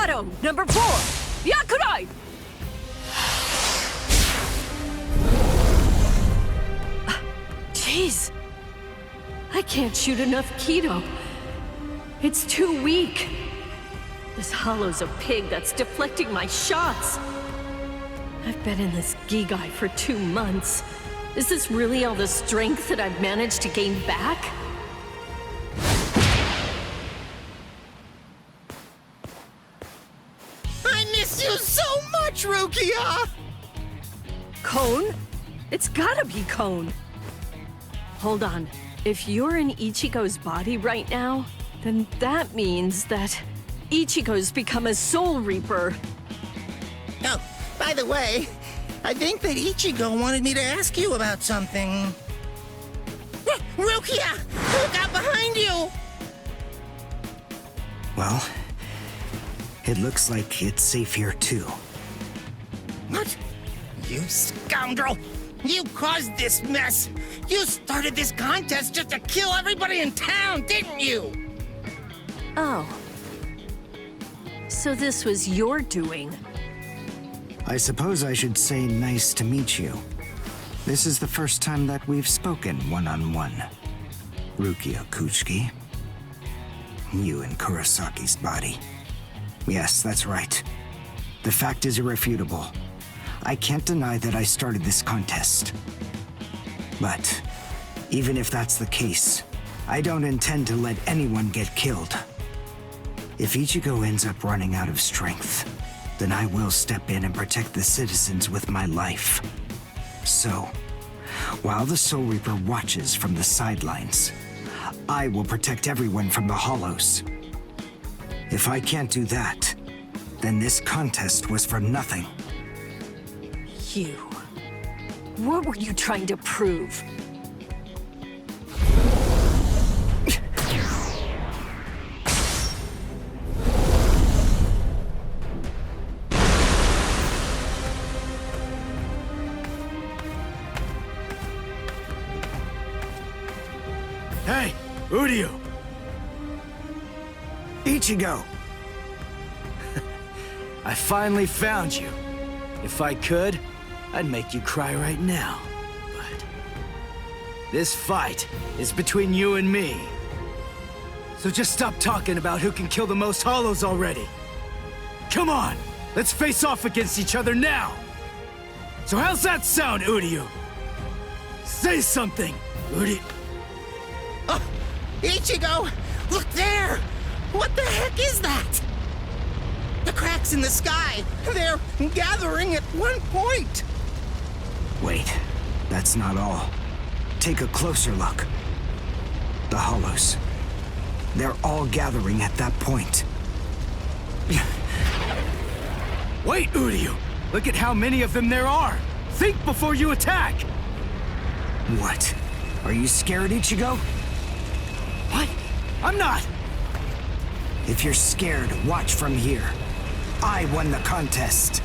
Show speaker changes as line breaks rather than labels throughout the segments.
Shadow, number 4! Yakurai! Jeez. I can't shoot enough Kido. It's too weak. This hollow's a pig that's deflecting my shots. I've been in this Gigai for 2 months. Is this really all the strength that I've managed to gain back?
I miss you so much, Rukia!
Cone? It's gotta be Cone. Hold on. If you're in Ichigo's body right now, then that means that Ichigo's become a Soul Reaper.
Oh, by the way, I think that Ichigo wanted me to ask you about something. Rukia! Look out behind you!
Well, it looks like it's safe here too.
What? You scoundrel! You caused this mess! You started this contest just to kill everybody in town, didn't you?
Oh. So this was your doing.
I suppose I should say nice to meet you. This is the first time that we've spoken one-on-one. Rukia Kuchiki. You in Kurosaki's body. Yes, that's right. The fact is irrefutable. I can't deny that I started this contest. But even if that's the case, I don't intend to let anyone get killed. If Ichigo ends up running out of strength, then I will step in and protect the citizens with my life. So, while the Soul Reaper watches from the sidelines, I will protect everyone from the Hollows. If I can't do that, then this contest was for nothing.
You. What were you trying to prove?
Hey, Uryu!
Ichigo!
I finally found you. If I could, I'd make you cry right now. But this fight is between you and me. So just stop talking about who can kill the most hollows already. Come on, let's face off against each other now. So how's that sound, Uryu? Say something, Uryu.
Oh, Ichigo! Look there! What the heck is that? The cracks in the sky! They're gathering at one point!
Wait, that's not all. Take a closer look. The hollows. They're all gathering at that point.
Wait, Uryu! Look at how many of them there are! Think before you attack!
What? Are you scared, Ichigo?
What? I'm not!
If you're scared, watch from here. I won the contest.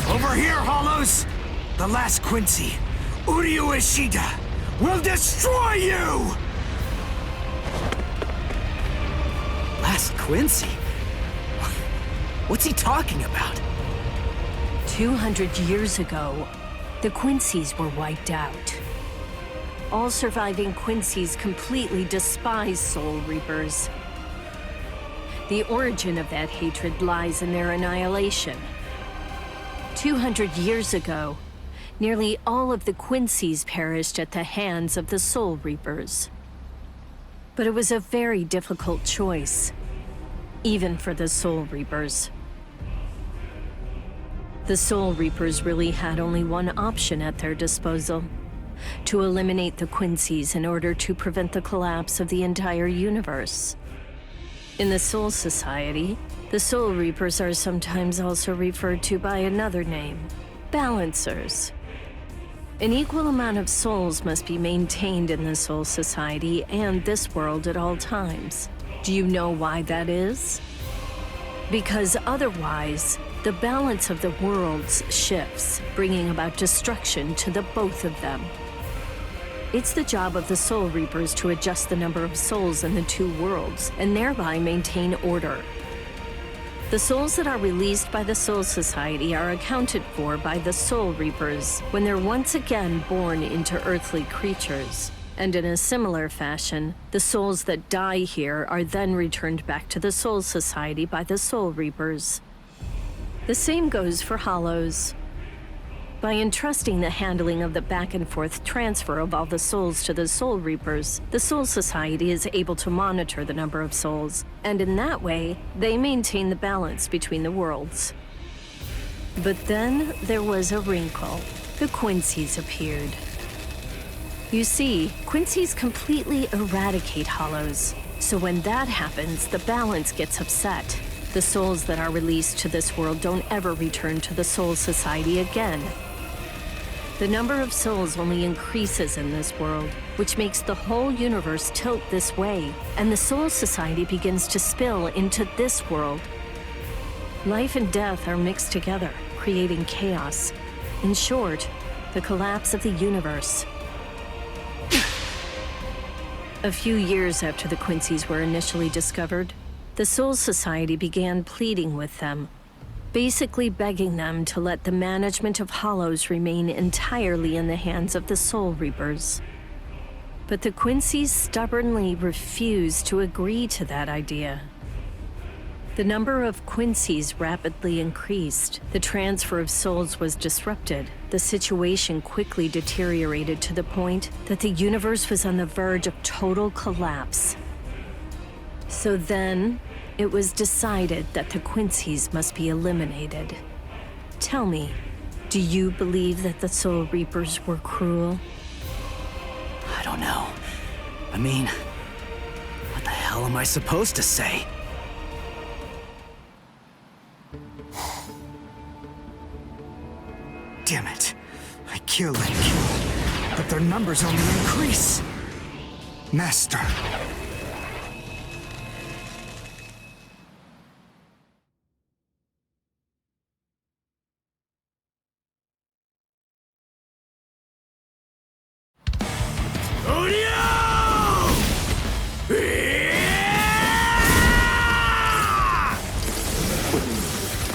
Over here, Hollows! The last Quincy, Uryu Ishida, will destroy you!
Last Quincy? What's he talking about?
200 years ago, the Quincy's were wiped out. All surviving Quincy's completely despise Soul Reapers. The origin of that hatred lies in their annihilation. 200 years ago, nearly all of the Quincy's perished at the hands of the Soul Reapers. But it was a very difficult choice, even for the Soul Reapers. The Soul Reapers really had only one option at their disposal: to eliminate the Quincy's in order to prevent the collapse of the entire universe. In the Soul Society, the Soul Reapers are sometimes also referred to by another name: Balancers. An equal amount of souls must be maintained in the Soul Society and this world at all times. Do you know why that is? Because otherwise, the balance of the worlds shifts, bringing about destruction to the both of them. It's the job of the Soul Reapers to adjust the number of souls in the two worlds, and thereby maintain order. The souls that are released by the Soul Society are accounted for by the Soul Reapers when they're once again born into earthly creatures. And in a similar fashion, the souls that die here are then returned back to the Soul Society by the Soul Reapers. The same goes for Hollows. By entrusting the handling of the back-and-forth transfer of all the souls to the Soul Reapers, the Soul Society is able to monitor the number of souls, and in that way, they maintain the balance between the worlds. But then there was a wrinkle. The Quincy's appeared. You see, Quincy's completely eradicate Hollows, so when that happens, the balance gets upset. The souls that are released to this world don't ever return to the Soul Society again. The number of souls only increases in this world, which makes the whole universe tilt this way, and the Soul Society begins to spill into this world. Life and death are mixed together, creating chaos. In short, the collapse of the universe. A few years after the Quincy's were initially discovered, the Soul Society began pleading with them, basically begging them to let the management of Hollows remain entirely in the hands of the Soul Reapers. But the Quincy's stubbornly refused to agree to that idea. The number of Quincy's rapidly increased. The transfer of souls was disrupted. The situation quickly deteriorated to the point that the universe was on the verge of total collapse. So then, it was decided that the Quincy's must be eliminated. Tell me, do you believe that the Soul Reapers were cruel?
I don't know. I mean, what the hell am I supposed to say?
Damn it. I kill and kill, but their numbers only increase. Master.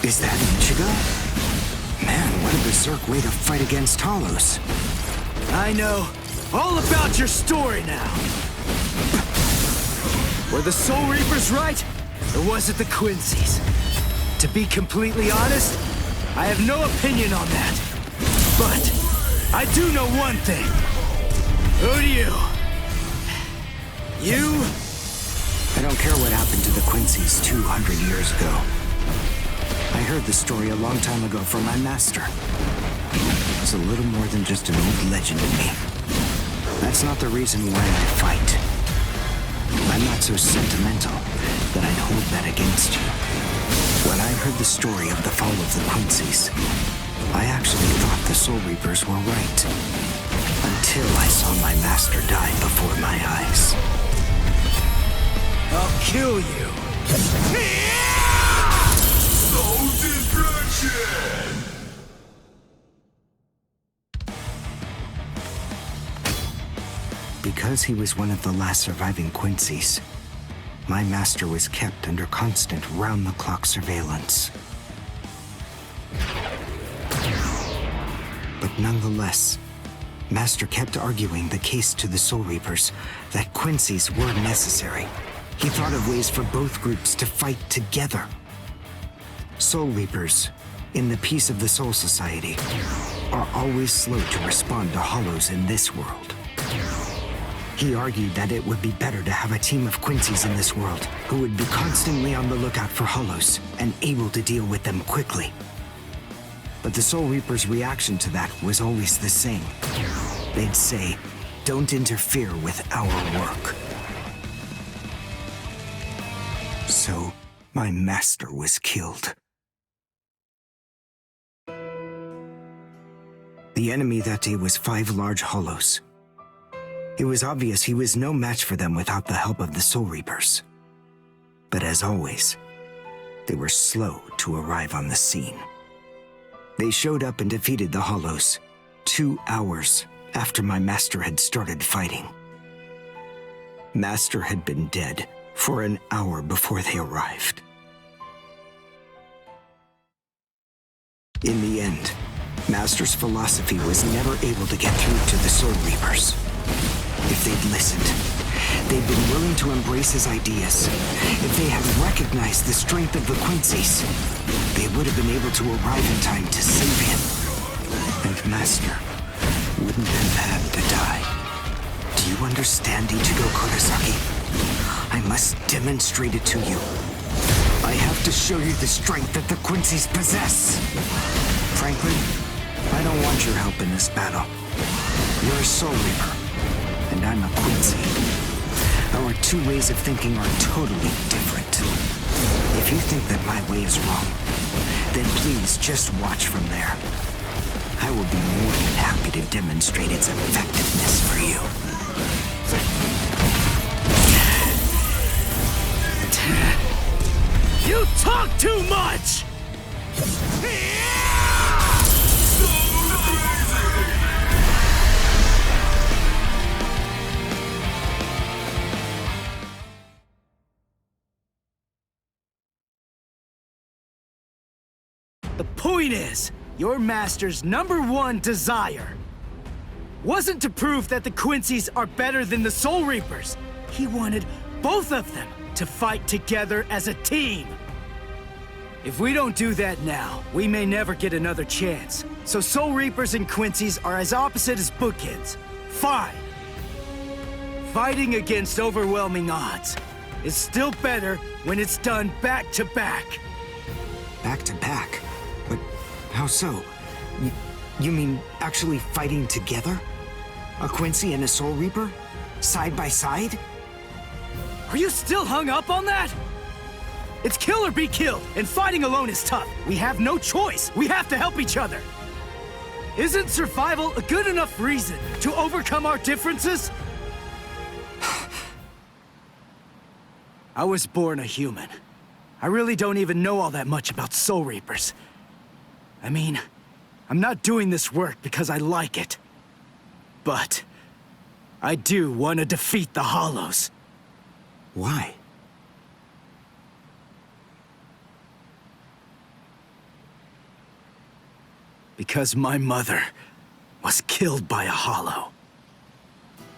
Is that Ichigo? Man, what a berserk way to fight against Hollows.
I know all about your story now. Were the Soul Reapers right, or was it the Quincy's? To be completely honest, I have no opinion on that. But I do know one thing. Who do you? You?
I don't care what happened to the Quincy's 200 years ago. I heard the story a long time ago from my master. It's a little more than just an old legend to me. That's not the reason why I fight. I'm not so sentimental that I'd hold that against you. When I heard the story of the fall of the Quincy's, I actually thought the Soul Reapers were right. Until I saw my master die before my eyes.
I'll kill you.
No destruction!
Because he was one of the last surviving Quincy's, my master was kept under constant round-the-clock surveillance. But nonetheless, Master kept arguing the case to the Soul Reapers that Quincy's were necessary. He thought of ways for both groups to fight together. Soul Reapers, in the peace of the Soul Society, are always slow to respond to Hollows in this world. He argued that it would be better to have a team of Quincy's in this world who would be constantly on the lookout for Hollows and able to deal with them quickly. But the Soul Reapers' reaction to that was always the same. They'd say, "Don't interfere with our work." So, my master was killed. The enemy that day was 5 large Hollows. It was obvious he was no match for them without the help of the Soul Reapers. But as always, they were slow to arrive on the scene. They showed up and defeated the Hollows 2 hours after my master had started fighting. Master had been dead for an hour before they arrived. In the end, Master's philosophy was never able to get through to the Soul Reapers. If they'd listened, they'd been willing to embrace his ideas. If they had recognized the strength of the Quincy's, they would have been able to arrive in time to save him. And Master wouldn't have had to die. Do you understand, Ichigo Kurosaki? I must demonstrate it to you. I have to show you the strength that the Quincy's possess. Frankly, I don't want your help in this battle. You're a Soul Reaper, and I'm a Quincy. Our two ways of thinking are totally different. If you think that my way is wrong, then please just watch from there. I will be more than happy to demonstrate its effectiveness for you.
You talk too much! The point is, your master's #1 desire wasn't to prove that the Quincy's are better than the Soul Reapers. He wanted both of them to fight together as a team. If we don't do that now, we may never get another chance. So Soul Reapers and Quincy's are as opposite as bookends. Fine. Fighting against overwhelming odds is still better when it's done back to back.
Back to back? But how so? You mean actually fighting together? A Quincy and a Soul Reaper? Side by side?
Are you still hung up on that? It's kill or be killed, and fighting alone is tough. We have no choice. We have to help each other. Isn't survival a good enough reason to overcome our differences? I was born a human. I really don't even know all that much about Soul Reapers. I mean, I'm not doing this work because I like it. But I do want to defeat the Hollows.
Why?
Because my mother was killed by a Hollow.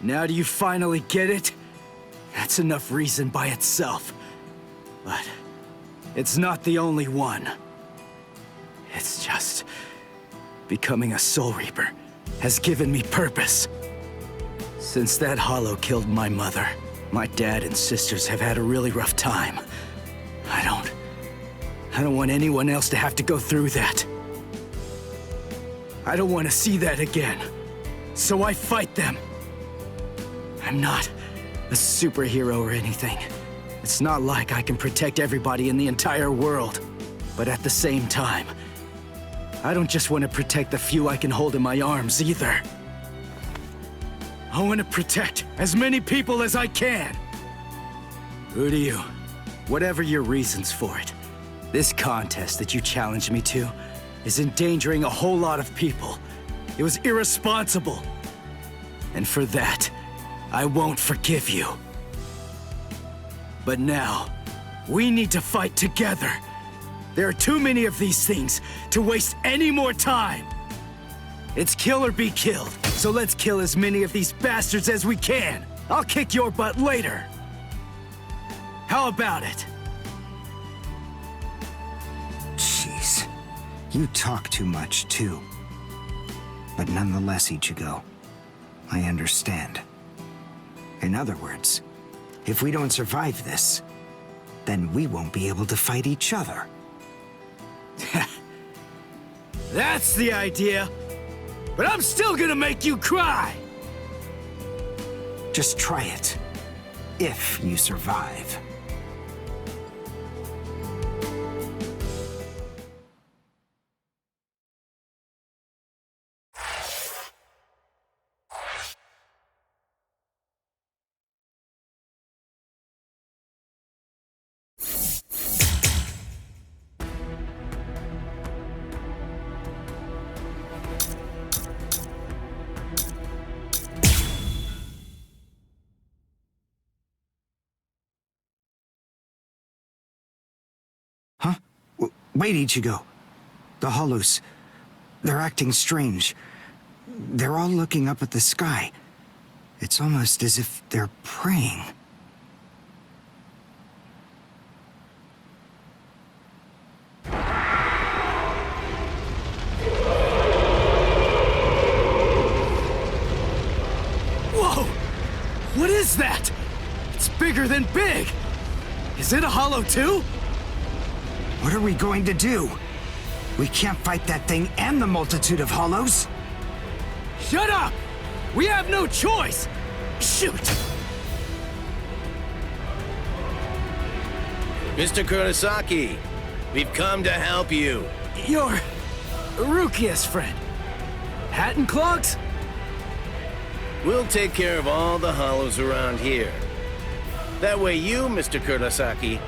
Now do you finally get it? That's enough reason by itself. But it's not the only one. It's just becoming a Soul Reaper has given me purpose. Since that Hollow killed my mother, my dad and sisters have had a really rough time. I don't want anyone else to have to go through that. I don't want to see that again. So I fight them. I'm not a superhero or anything. It's not like I can protect everybody in the entire world. But at the same time, I don't just want to protect the few I can hold in my arms either. I want to protect as many people as I can. Uryu, whatever your reasons for it, this contest that you challenged me to is endangering a whole lot of people. It was irresponsible. And for that, I won't forgive you. But now, we need to fight together. There are too many of these things to waste any more time. It's kill or be killed, so let's kill as many of these bastards as we can. I'll kick your butt later. How about it?
Jeez. You talk too much, too. But nonetheless, Ichigo, I understand. In other words, if we don't survive this, then we won't be able to fight each other.
That's the idea. But I'm still gonna make you cry!
Just try it. If you survive. Huh? Wait, Ichigo. The Hollows. They're acting strange. They're all looking up at the sky. It's almost as if they're praying.
Whoa! What is that? It's bigger than big! Is it a hollow too?
What are we going to do? We can't fight that thing and the multitude of hollows.
Shut up! We have no choice! Shoot!
Mr. Kurosaki, we've come to help you.
You're Rukia's friend. Hat and clogs?
We'll take care of all the hollows around here. That way you, Mr. Kurosaki,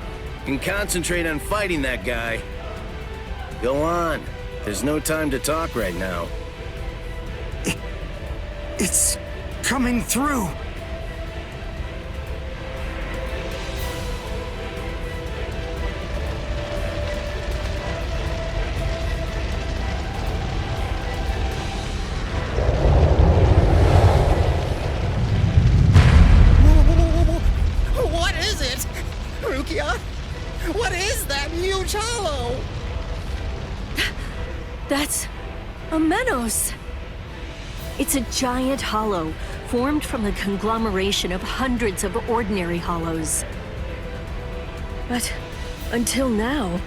can concentrate on fighting that guy. Go on. There's no time to talk right now.
It's coming through.
What is it? Rukia? What is that huge hollow?
That's a Menos. It's a giant hollow formed from the conglomeration of hundreds of ordinary hollows. But until now,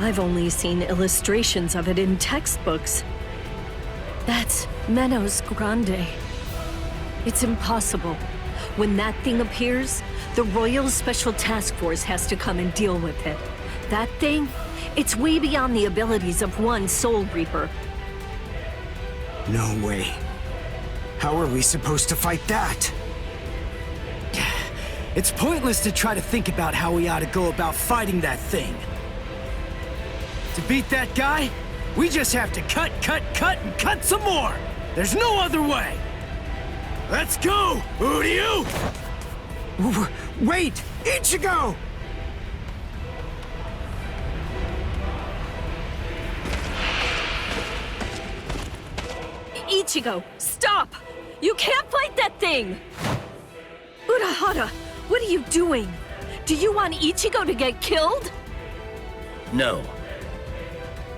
I've only seen illustrations of it in textbooks. That's Menos Grande. It's impossible. When that thing appears, the Royal Special Task Force has to come and deal with it. That thing, it's way beyond the abilities of one Soul Reaper.
No way. How are we supposed to fight that?
It's pointless to try to think about how we ought to go about fighting that thing. To beat that guy, we just have to cut, and cut some more! There's no other way! Let's go, Uryu!
Wait! Ichigo!
Ichigo, stop! You can't fight that thing! Urahara, what are you doing? Do you want Ichigo to get killed?
No.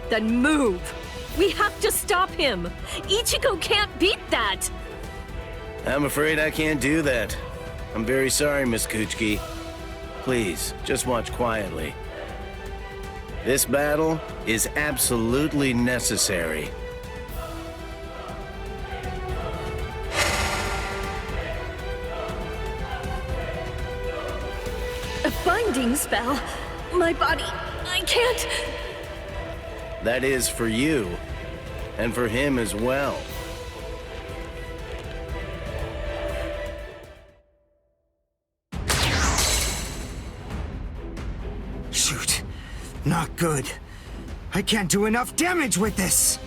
Then move! We have to stop him! Ichigo can't beat that!
I'm afraid I can't do that. I'm very sorry, Miss Kuchiki. Please, just watch quietly. This battle is absolutely necessary.
A binding spell? My body, I can't...
That is for you, and for him as well.
Shoot. Not good. I can't do enough damage with this.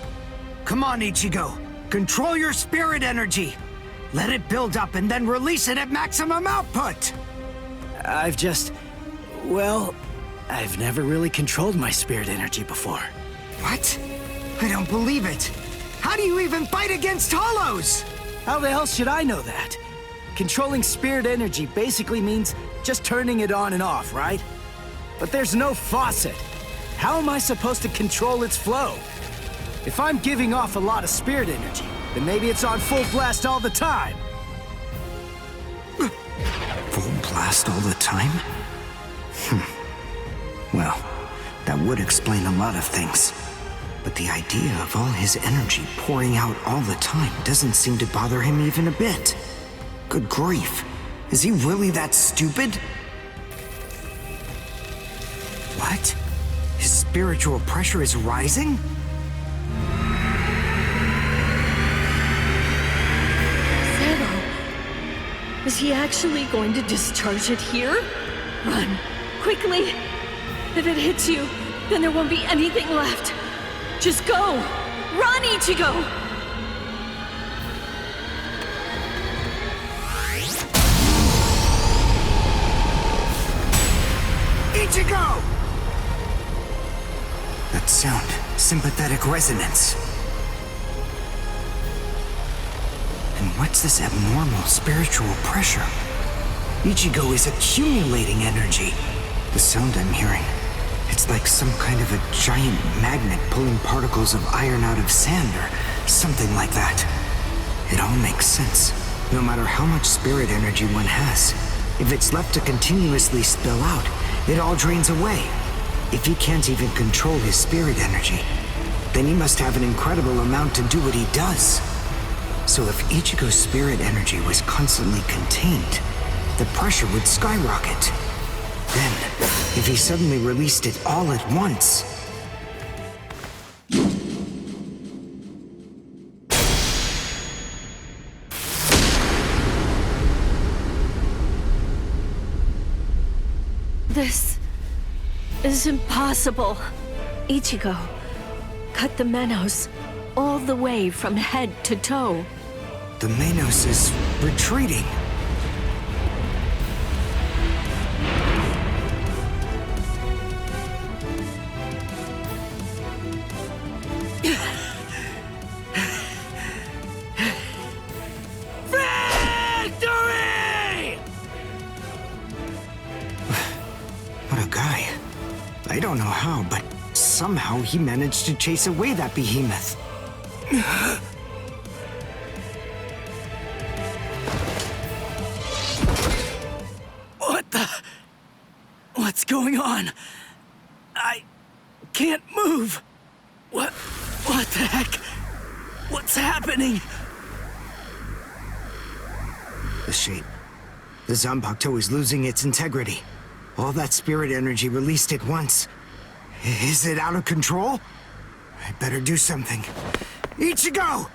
Come on, Ichigo. Control your spirit energy. Let it build up and then release it at maximum output.
Well, I've never really controlled my spirit energy before.
What? I don't believe it. How do you even fight against hollows?
How the hell should I know that? Controlling spirit energy basically means just turning it on and off, right? But there's no faucet. How am I supposed to control its flow? If I'm giving off a lot of spirit energy, then maybe it's on full blast all the time.
Full blast all the time? Well, that would explain a lot of things. But the idea of all his energy pouring out all the time doesn't seem to bother him even a bit. Good grief. Is he really that stupid? What? His spiritual pressure is rising?
Zero. Is he actually going to discharge it here? Run. Quickly. If it hits you, then there won't be anything left. Just go! Run, Ichigo!
That sound, sympathetic resonance. What's this abnormal spiritual pressure? Ichigo is accumulating energy. The sound I'm hearing, it's like some kind of a giant magnet pulling particles of iron out of sand or something like that. It all makes sense. No matter how much spirit energy one has, if it's left to continuously spill out, it all drains away. If he can't even control his spirit energy, then he must have an incredible amount to do what he does. So if Ichigo's spirit energy was constantly contained, the pressure would skyrocket. Then, if he suddenly released it all at once...
This is impossible. Ichigo, cut the Menos all the way from head to toe.
The Menos is retreating.
Victory!
What a guy. I don't know how, but somehow he managed to chase away that behemoth.
What the... What's going on? I can't move. What the heck? What's happening?
The shape. The Zanpakuto is losing its integrity. All that spirit energy released at once. Is it out of control? I better do something. Ichigo!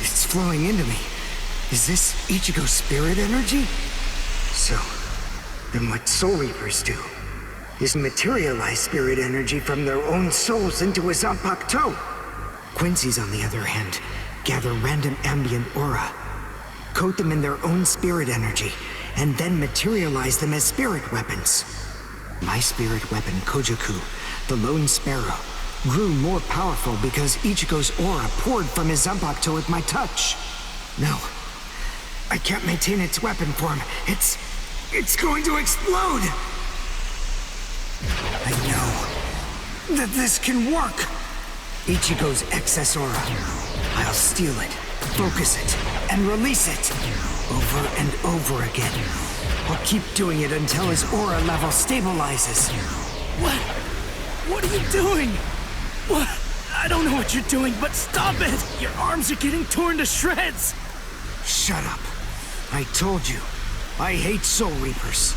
It's flowing into me. Is this Ichigo's spirit energy? So, then what Soul Reapers do is materialize spirit energy from their own souls into a Zanpakuto. Quincy's, on the other hand, gather random ambient aura, coat them in their own spirit energy, and then materialize them as spirit weapons. My spirit weapon, Kojaku, the Lone Sparrow, grew more powerful because Ichigo's aura poured from his Zanpakuto at my touch. No, I can't maintain its weapon form. It's going to explode! I know that this can work! Ichigo's excess aura. I'll steal it, focus it, and release it. Over and over again. I'll keep doing it until his aura level stabilizes.
What are you doing? What? I don't know what you're doing, but stop it! Your arms are getting torn to shreds!
Shut up. I told you, I hate Soul Reapers.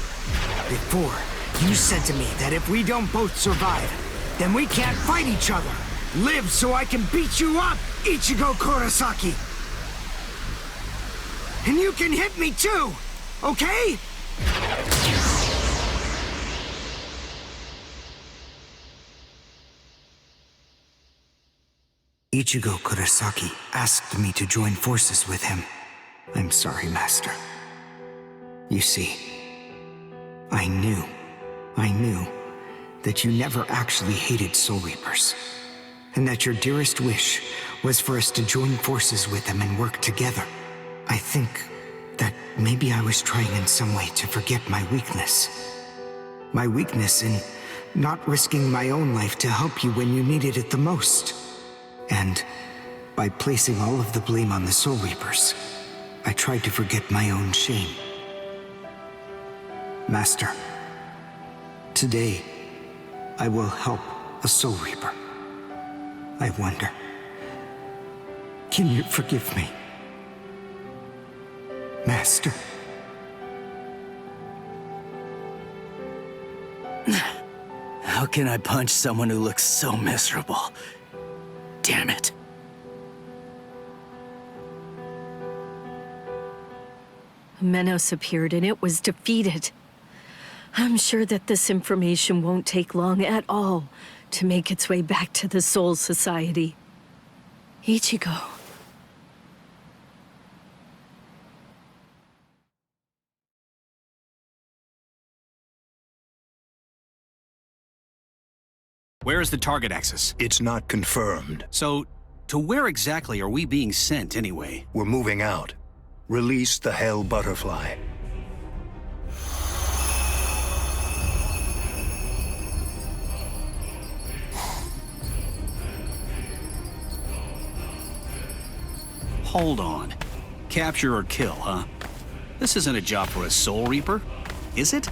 Before, you said to me that if we don't both survive, then we can't fight each other. Live so I can beat you up, Ichigo Kurosaki! And you can hit me too, okay? Ichigo Kurosaki asked me to join forces with him. I'm sorry, Master. You see, I knew that you never actually hated Soul Reapers, and that your dearest wish was for us to join forces with them and work together. I think that maybe I was trying in some way to forget my weakness. My weakness in not risking my own life to help you when you needed it the most. And by placing all of the blame on the Soul Reapers, I tried to forget my own shame. Master, today I will help a Soul Reaper. I wonder, can you forgive me? Master?
How can I punch someone who looks so miserable? Damn it.
Menos appeared and it was defeated. I'm sure that this information won't take long at all to make its way back to the Soul Society. Ichigo.
Where is the target axis?
It's not confirmed.
So, to where exactly are we being sent anyway?
We're moving out. Release the Hell Butterfly.
Hold on. Capture or kill, huh? This isn't a job for a Soul Reaper, is it?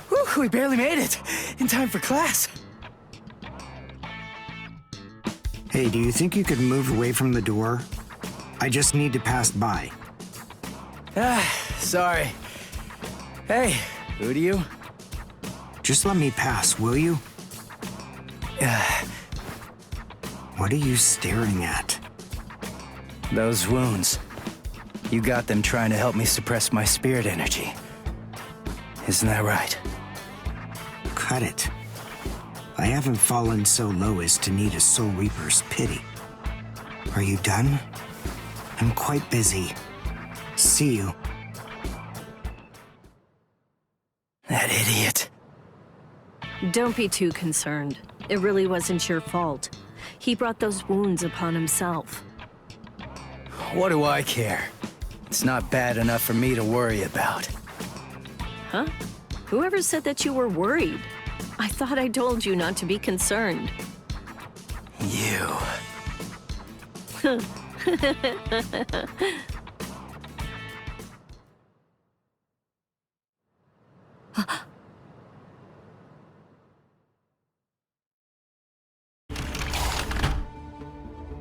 Whew, we barely made it. In time for class.
Hey, do you think you could move away from the door? I just need to pass by.
Sorry. Hey, who do you?
Just let me pass, will you? What are you staring at?
Those wounds. You got them trying to help me suppress my spirit energy. Isn't that right?
Cut it. I haven't fallen so low as to need a Soul Reaper's pity. Are you done? I'm quite busy. See you.
That idiot.
Don't be too concerned. It really wasn't your fault. He brought those wounds upon himself.
What do I care? It's not bad enough for me to worry about.
Huh? Whoever said that you were worried? I thought I told you not to be concerned.
You.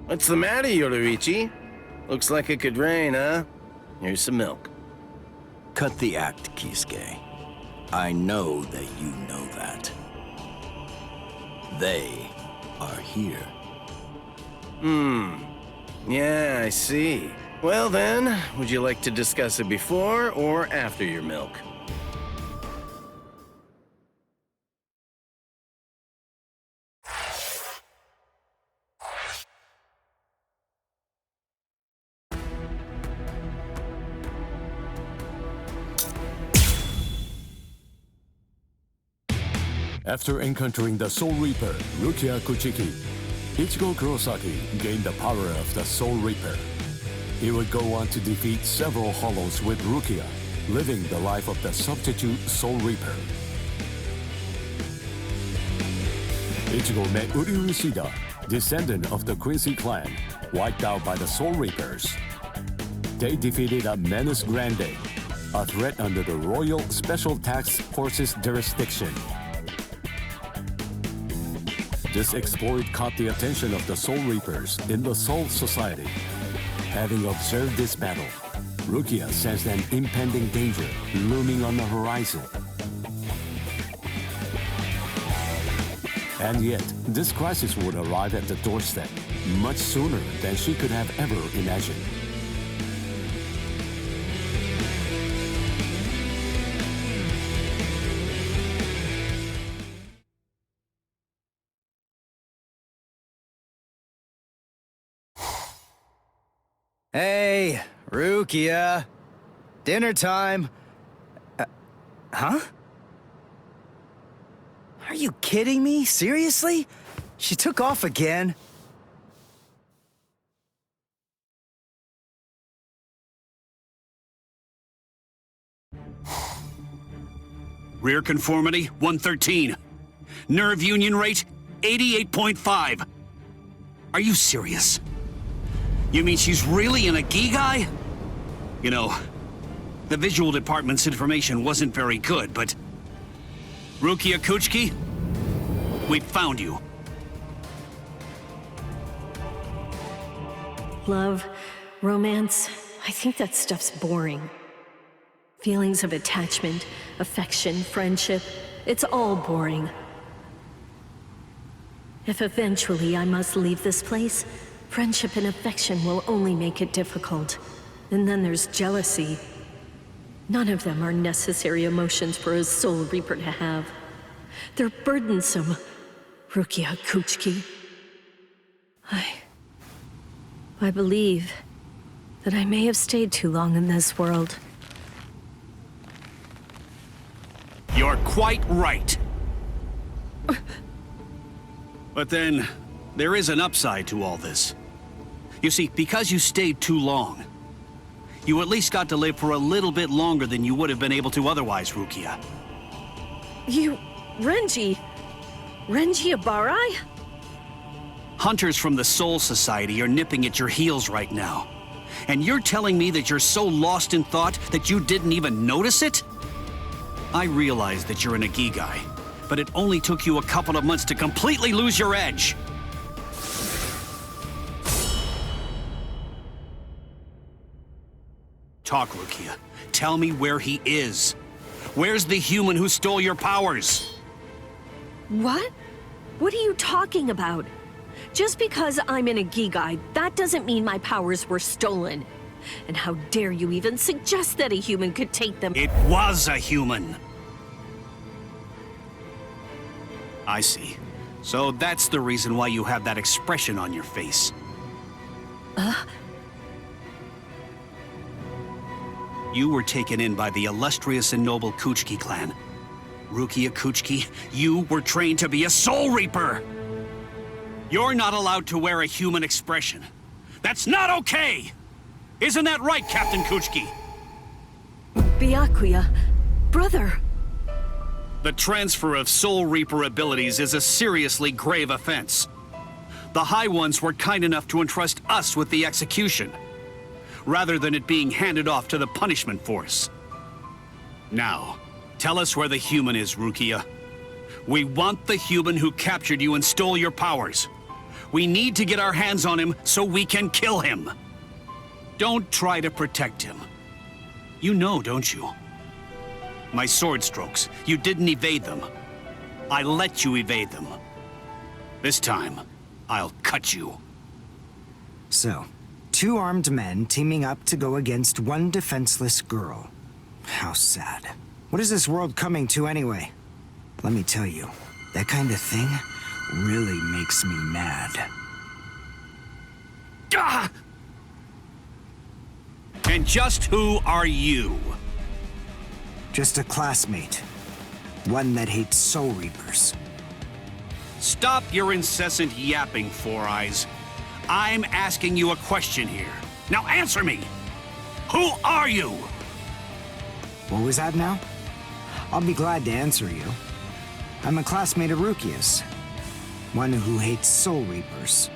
What's the matter, Yoruichi? Looks like it could rain, huh? Here's some milk.
Cut the act, Kisuke. I know that you know that. They are here.
Yeah, I see. Well then, would you like to discuss it before or after your milk?
After encountering the Soul Reaper, Rukia Kuchiki, Ichigo Kurosaki gained the power of the Soul Reaper. He would go on to defeat several Hollows with Rukia, living the life of the substitute Soul Reaper. Ichigo met Uryu Ishida, descendant of the Quincy clan, wiped out by the Soul Reapers. They defeated a Menace Grande, a threat under the Royal Special Task Force's jurisdiction. This exploit caught the attention of the Soul Reapers in the Soul Society. Having observed this battle, Rukia sensed an impending danger looming on the horizon. And yet, this crisis would arrive at the doorstep much sooner than she could have ever imagined.
Hey, Rukia. Dinner time. Huh? Are you kidding me? Seriously? She took off again?
Rear conformity, 113. Nerve union rate, 88.5. Are you serious? You mean she's really in a Gigai? You know, the visual department's information wasn't very good, but... Rukia Kuchiki, we found you.
Love, romance, I think that stuff's boring. Feelings of attachment, affection, friendship, it's all boring. If eventually I must leave this place, friendship and affection will only make it difficult. And then there's jealousy. None of them are necessary emotions for a Soul Reaper to have. They're burdensome, Rukia Kuchiki. I believe that I may have stayed too long in this world.
You're quite right. But then, there is an upside to all this. You see, because you stayed too long, you at least got to live for a little bit longer than you would have been able to otherwise, Rukia.
You... Renji Abarai?
Hunters from the Soul Society are nipping at your heels right now. And you're telling me that you're so lost in thought that you didn't even notice it? I realize that you're an Ikigai, but it only took you a couple of months to completely lose your edge. Talk, Rukia. Tell me where he is. Where's the human who stole your powers?
What? What are you talking about? Just because I'm an Ikigai, that doesn't mean my powers were stolen. And how dare you even suggest that a human could take them?
It was a human. I see. So that's the reason why you have that expression on your face. You were taken in by the illustrious and noble Kuchiki clan. Rukia Kuchiki, you were trained to be a Soul Reaper! You're not allowed to wear a human expression. That's not okay! Isn't that right, Captain Kuchiki?
Byakuya, brother.
The transfer of Soul Reaper abilities is a seriously grave offense. The High Ones were kind enough to entrust us with the execution, rather than it being handed off to the punishment force. Now, tell us where the human is, Rukia. We want the human who captured you and stole your powers. We need to get our hands on him so we can kill him. Don't try to protect him. You know, don't you? My sword strokes, you didn't evade them. I let you evade them. This time, I'll cut you.
So, two armed men teaming up to go against one defenseless girl. How sad. What is this world coming to anyway? Let me tell you, that kind of thing really makes me mad.
Ah! And just who are you?
Just a classmate. One that hates Soul Reapers.
Stop your incessant yapping, Four Eyes. I'm asking you a question here. Now answer me! Who are you?
What was that now? I'll be glad to answer you. I'm a classmate of Rukia's. One who hates Soul Reapers.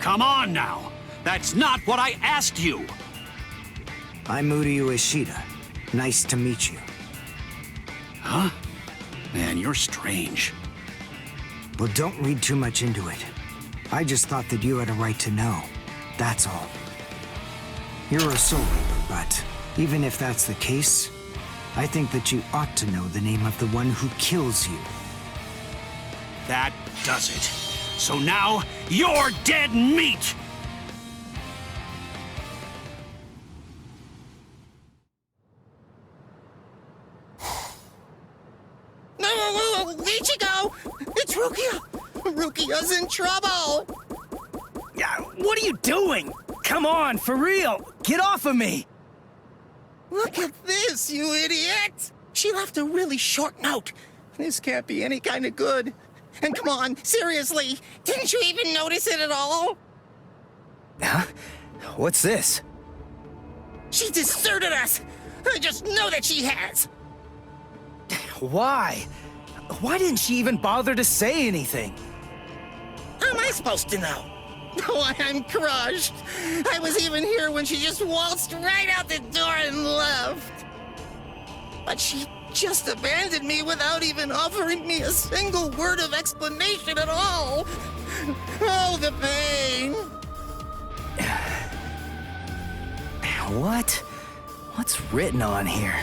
Come on now! That's not what I asked you!
I'm Uryu Ishida. Nice to meet you.
Huh? Man, you're strange.
Well, don't read too much into it. I just thought that you had a right to know. That's all. You're a Soul Reaper, but even if that's the case, I think that you ought to know the name of the one who kills you.
That does it. So now, you're dead meat!
No, Ichigo! It's Rukia! Rukia's in trouble!
Yeah, what are you doing? Come on, for real! Get off of me!
Look at this, you idiot! She left a really short note. This can't be any kind of good. And come on, seriously, didn't you even notice it at all?
Huh? What's this?
She deserted us! I just know that she has!
Why? Why didn't she even bother to say anything?
How am I supposed to know? Oh, I'm crushed. I was even here when she just waltzed right out the door and left. But she just abandoned me without even offering me a single word of explanation at all. Oh, the pain.
What? What's written on here?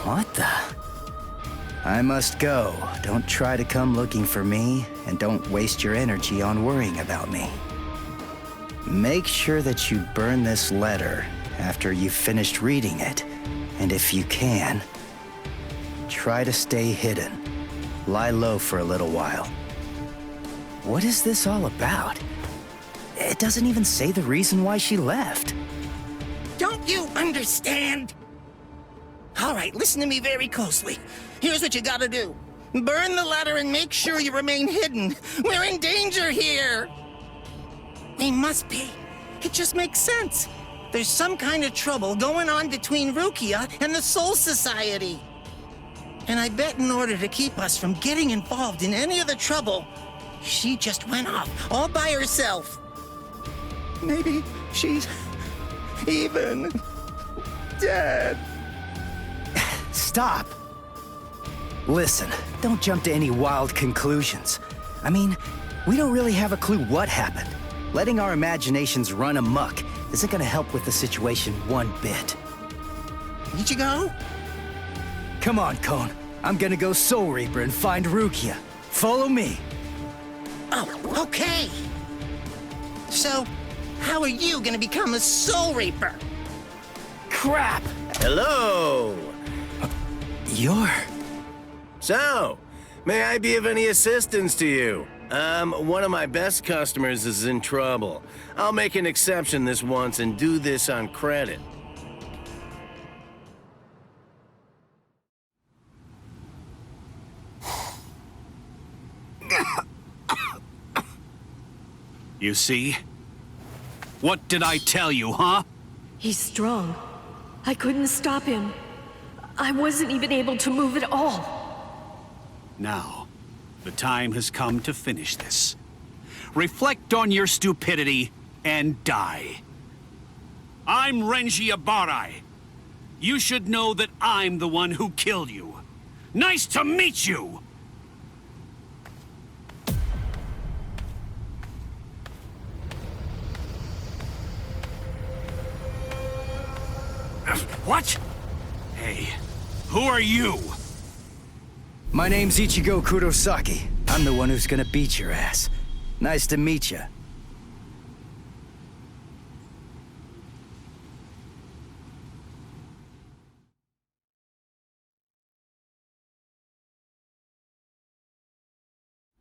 What the? I must go. Don't try to come looking for me, and don't waste your energy on worrying about me. Make sure that you burn this letter after you've finished reading it, and if you can, try to stay hidden. Lie low for a little while. What is this all about? It doesn't even say the reason why she left.
Don't you understand? All right, listen to me very closely. Here's what you gotta do. Burn the letter and make sure you remain hidden. We're in danger here. We must be. It just makes sense. There's some kind of trouble going on between Rukia and the Soul Society. And I bet in order to keep us from getting involved in any of the trouble, she just went off all by herself. Maybe she's even dead.
Stop. Listen, don't jump to any wild conclusions. I mean, we don't really have a clue what happened. Letting our imaginations run amok isn't gonna help with the situation one bit.
Ichigo?
Come on, Kon. I'm gonna go Soul Reaper and find Rukia. Follow me.
Oh, okay. So, how are you gonna become a Soul Reaper?
Crap!
Hello!
You're...
So, may I be of any assistance to you? One of my best customers is in trouble. I'll make an exception this once and do this on credit.
You see? What did I tell you, huh?
He's strong. I couldn't stop him. I wasn't even able to move at all.
Now, the time has come to finish this. Reflect on your stupidity and die. I'm Renji Abarai. You should know that I'm the one who killed you. Nice to meet you! What? Hey, who are you?
My name's Ichigo Kurosaki. I'm the one who's gonna beat your ass. Nice to meet you.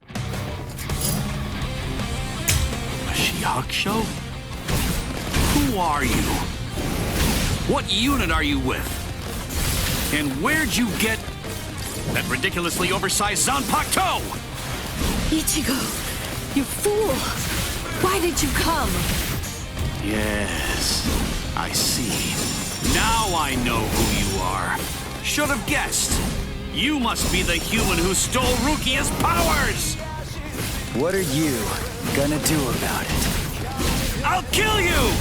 A Shihakusho? Who are you? What unit are you with? And where'd you get that ridiculously oversized Zanpakuto?
Ichigo, you fool! Why did you come?
Yes, I see. Now I know who you are. Should have guessed. You must be the human who stole Rukia's powers!
What are you gonna do about it?
I'll kill you!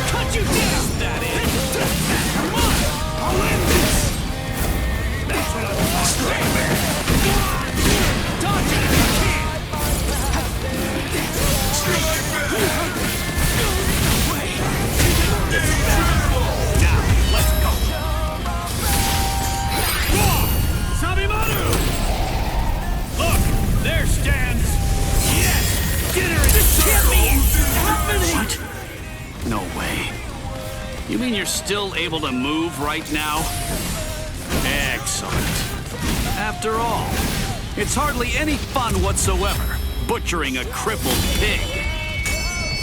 Cut you down! That is. Come on! I'll end this! That's what I'm talking about! Dodge it if you can! Now, let's go! Sabimaru! Look! There stands... Yes! Dinner is served! What? No way. You mean you're still able to move right now? Excellent. After all, it's hardly any fun whatsoever, butchering a crippled pig.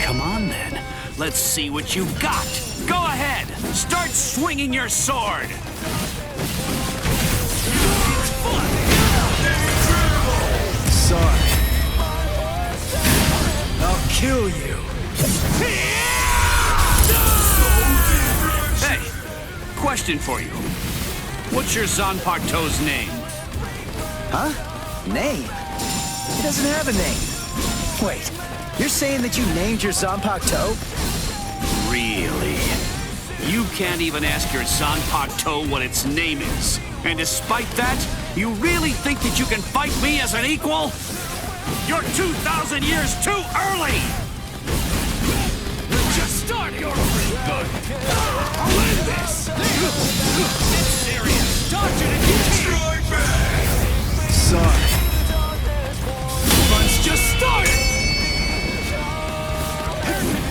Come on then, let's see what you've got. Go ahead, start swinging your sword.
Sorry. I'll kill you.
Hey, question for you. What's your Zanpakuto's name?
Huh? Name? He doesn't have a name. Wait, you're saying that you named your Zanpakuto?
Really? You can't even ask your Zanpakuto what its name is. And despite that, you really think that you can fight me as an equal? You're 2,000 years too early! Just starting! You're pretty good! I'll end this! It's serious! Dodge it if you can!
Sorry.
Fun's just started!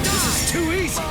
This is too easy!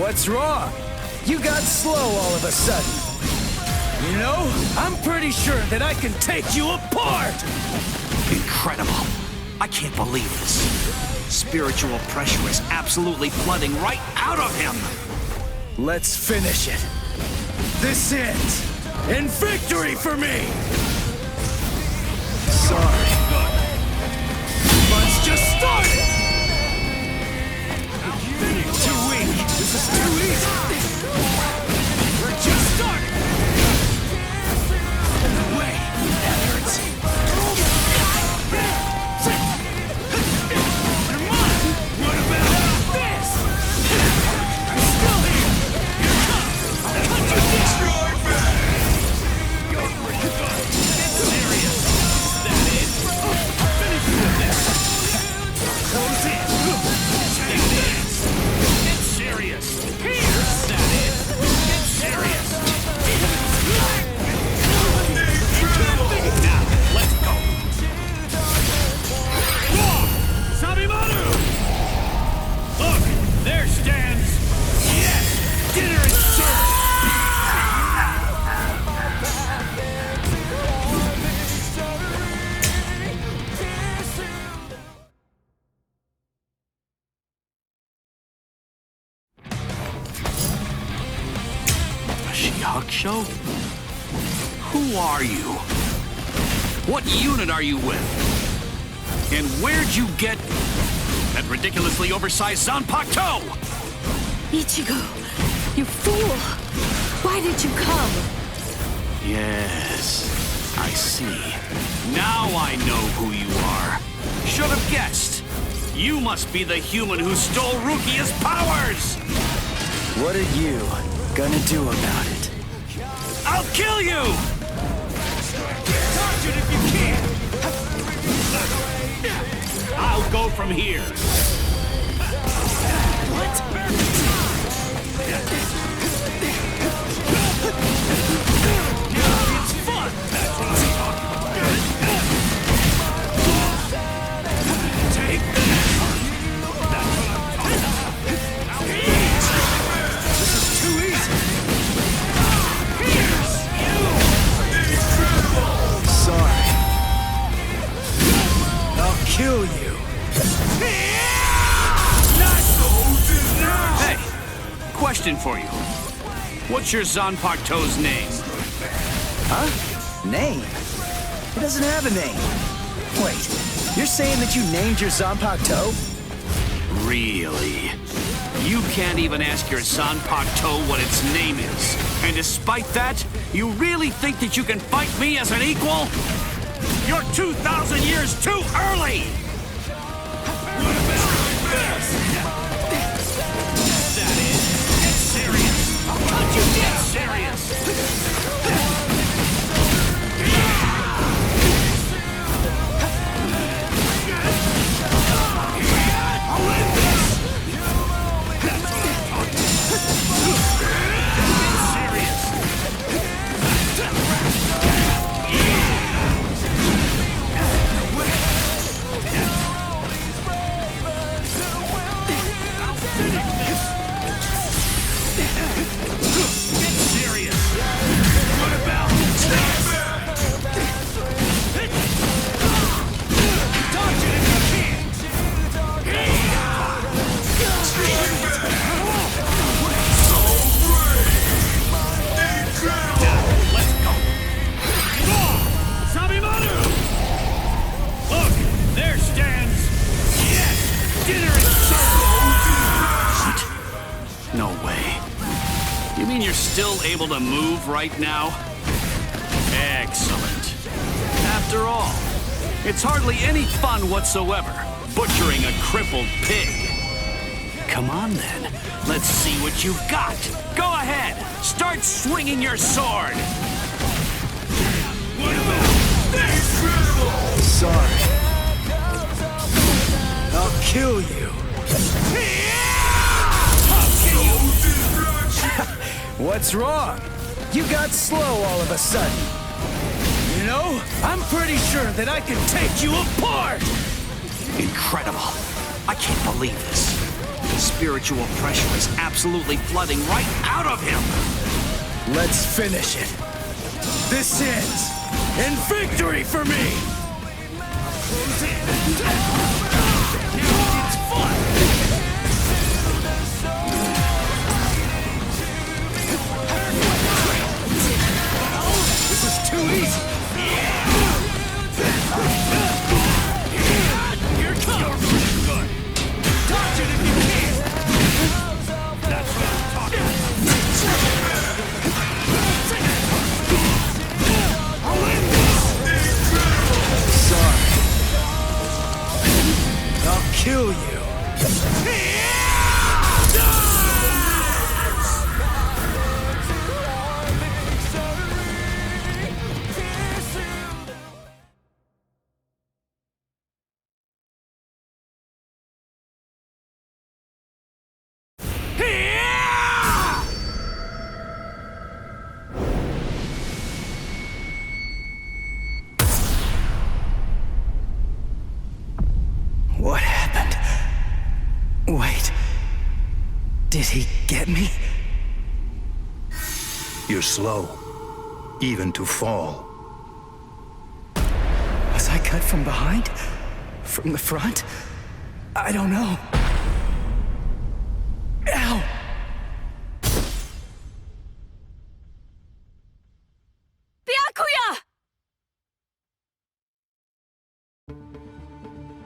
What's wrong? You got slow all of a sudden. You know, I'm pretty sure that I can take you apart!
Incredible. I can't believe this. Spiritual pressure is absolutely flooding right out of him.
Let's finish it. This ends in victory for me! Sorry. Let's just start it! Too weak. This is too easy. We're just starting. No way. That hurts. Come on. What about this? I'm still here. Here comes. Cut you down. Get serious. Is that it? Finish with this. Close in. Take this. Get serious. Here. Is that it? Get serious. Now, let's go. Sabimaru! Look, there stands. Yes, dinner is served.
A She-Hulk show? Who are you? What unit are you with? And where'd you get that ridiculously oversized Zanpakuto?
Ichigo, you fool! Why did you come?
Yes, I see. Now I know who you are. Should have guessed. You must be the human who stole Rukia's powers!
What are you gonna do about it?
I'll kill you! Dodge it if you can! I'll go from here. What? It's fun! That's what I'm talking about. Take this! That's what I'm talking about. Now this is too easy. Here's you!
Sorry. I'll kill you.
Hey, question for you. What's your Zanpakuto's name?
Huh? Name? It doesn't have a name. Wait, you're saying that you named your Zanpakuto?
Really? You can't even ask your Zanpakuto what its name is. And despite that, you really think that you can fight me as an equal? You're 2,000 years too early! What about this? That is, get serious! I'll cut you get serious! I'll end this! That's what I'm talking still able to move right now? Excellent. After all, it's hardly any fun whatsoever, butchering a crippled pig. Come on then, let's see what you've got. Go ahead, start swinging your sword. What about this?
Sorry. I'll kill you. What's wrong? You got slow all of a sudden. You know, I'm pretty sure that I can take you apart!
Incredible. I can't believe this. Spiritual pressure is absolutely flooding right out of him.
Let's finish it. This ends in victory for me!
It's fun!
This is too easy!
Here it comes! You're pretty good. Dodge it if you can! That's what I'm talking about. I'll end this!
Sorry. I'll kill you. What happened? Wait. Did he get me?
You're slow, even to fall.
Was I cut from behind? From the front? I don't know. Ow!
Byakuya!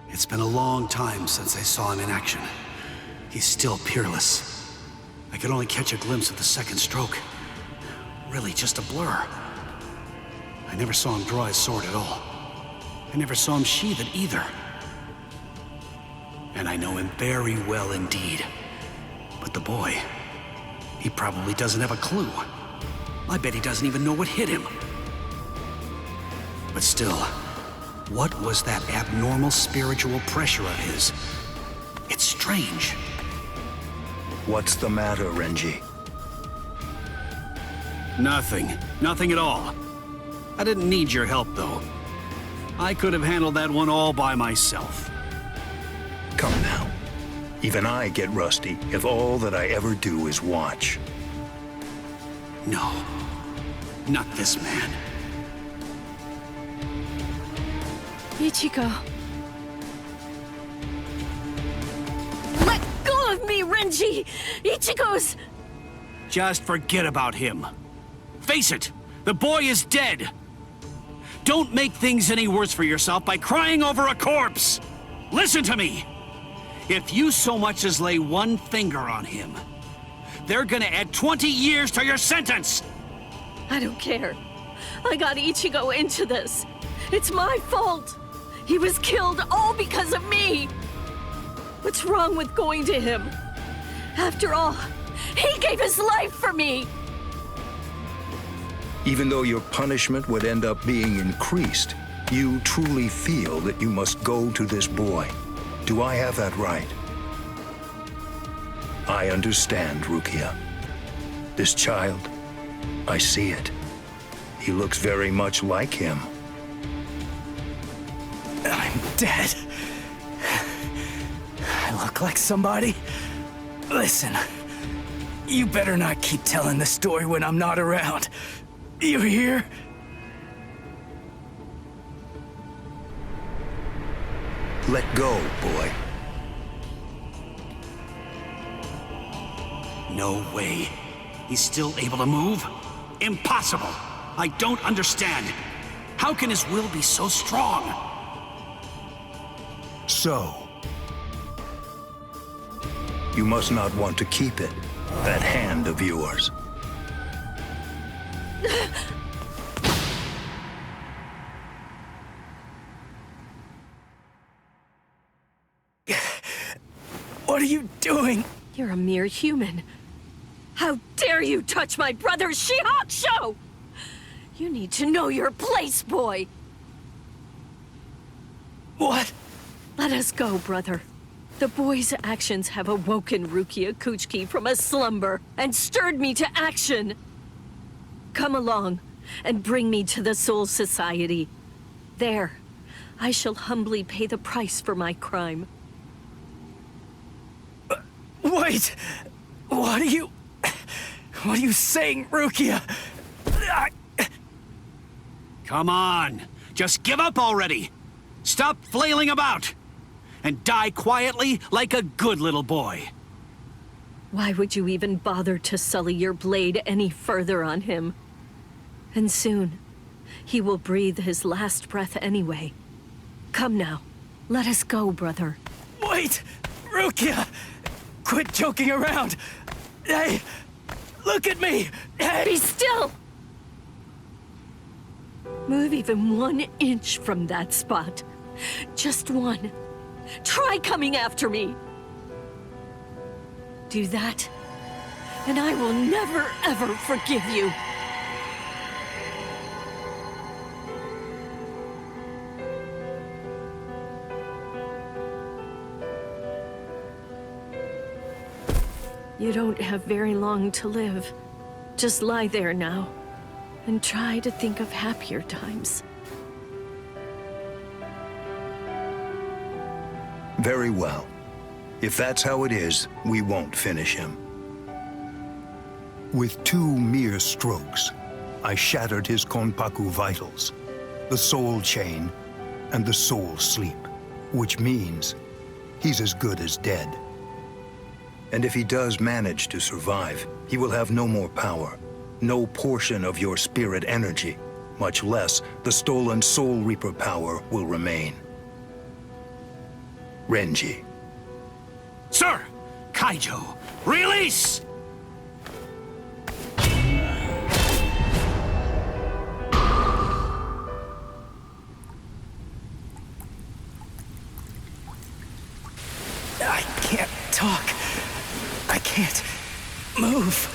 It's been a long time since I saw him in action. He's still peerless. I could only catch a glimpse of the second stroke. Really just a blur. I never saw him draw his sword at all. I never saw him sheathe it either. And I know him very well indeed. But the boy, he probably doesn't have a clue. I bet he doesn't even know what hit him. But still, what was that abnormal spiritual pressure of his? It's strange.
What's the matter, Renji?
Nothing. Nothing at all. I didn't need your help, though. I could have handled that one all by myself.
Come now. Even I get rusty if all that I ever do is watch.
No. Not this man.
Ichigo. Let go of me, Renji! Ichigo's...
Just forget about him. Face it, the boy is dead. Don't make things any worse for yourself by crying over a corpse. Listen to me. If you so much as lay one finger on him, they're gonna add 20 years to your sentence.
I don't care. I got Ichigo into this. It's my fault. He was killed all because of me. What's wrong with going to him? After all, he gave his life for me.
Even though your punishment would end up being increased, you truly feel that you must go to this boy. Do I have that right? I understand, Rukia. This child, I see it. He looks very much like him.
I'm dead. I look like somebody? Listen, you better not keep telling the story when I'm not around. You hear?
Let go, boy.
No way. He's still able to move? Impossible. I don't understand. How can his will be so strong?
So, you must not want to keep it, that hand of yours.
What are you doing?
You're a mere human. How dare you touch my brother's Shihakusho! You need to know your place, boy.
What?
Let us go, brother. The boy's actions have awoken Rukia Kuchiki from a slumber and stirred me to action. Come along and bring me to the Soul Society. There, I shall humbly pay the price for my crime.
Wait! What are you saying, Rukia?
Come on, just give up already. Stop flailing about. And die quietly like a good little boy.
Why would you even bother to sully your blade any further on him? And soon, he will breathe his last breath anyway. Come now, let us go, brother.
Wait! Rukia! Quit joking around! Hey! Look at me! Hey!
Be still! Move even 1 inch from that spot. Just one. Try coming after me! Do that, and I will never, ever forgive you. You don't have very long to live. Just lie there now, and try to think of happier times.
Very well. If that's how it is, we won't finish him. With 2 mere strokes, I shattered his Konpaku vitals, the soul chain, and the soul sleep, which means he's as good as dead. And if he does manage to survive, he will have no more power, no portion of your spirit energy, much less the stolen Soul Reaper power will remain. Renji.
Sir! Kaijo, release!
I can't talk. I can't move.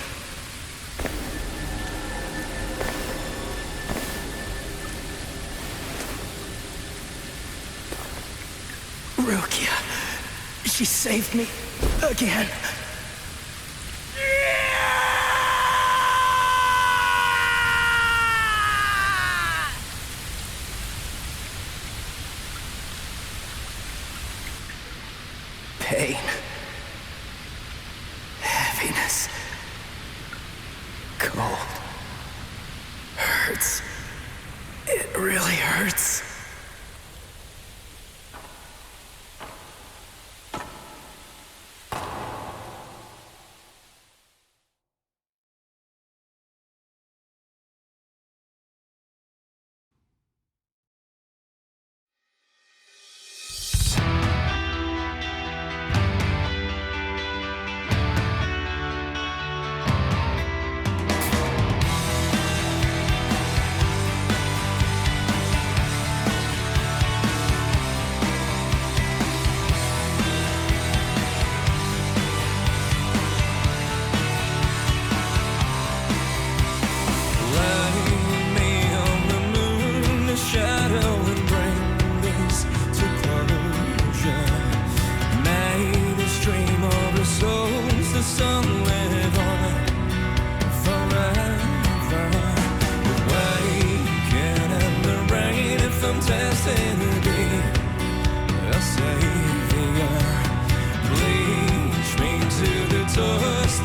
Rukia. She saved me again. Pain. Heaviness. Cold. Hurts. It really hurts.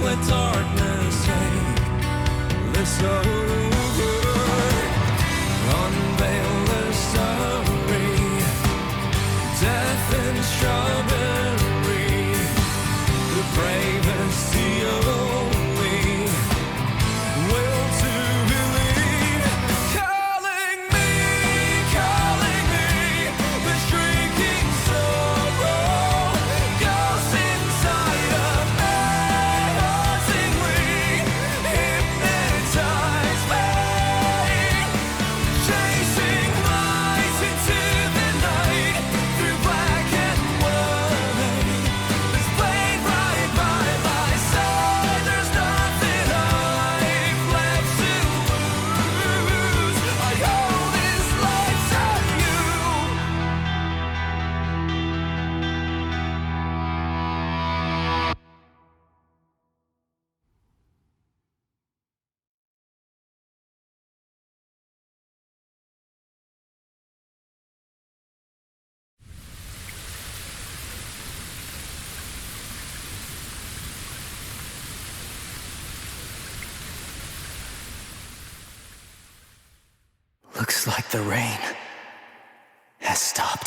Let darkness take this over. Unveil the story. Death and strawberry. The bravest, the only will to believe. Calling me
The rain has stopped.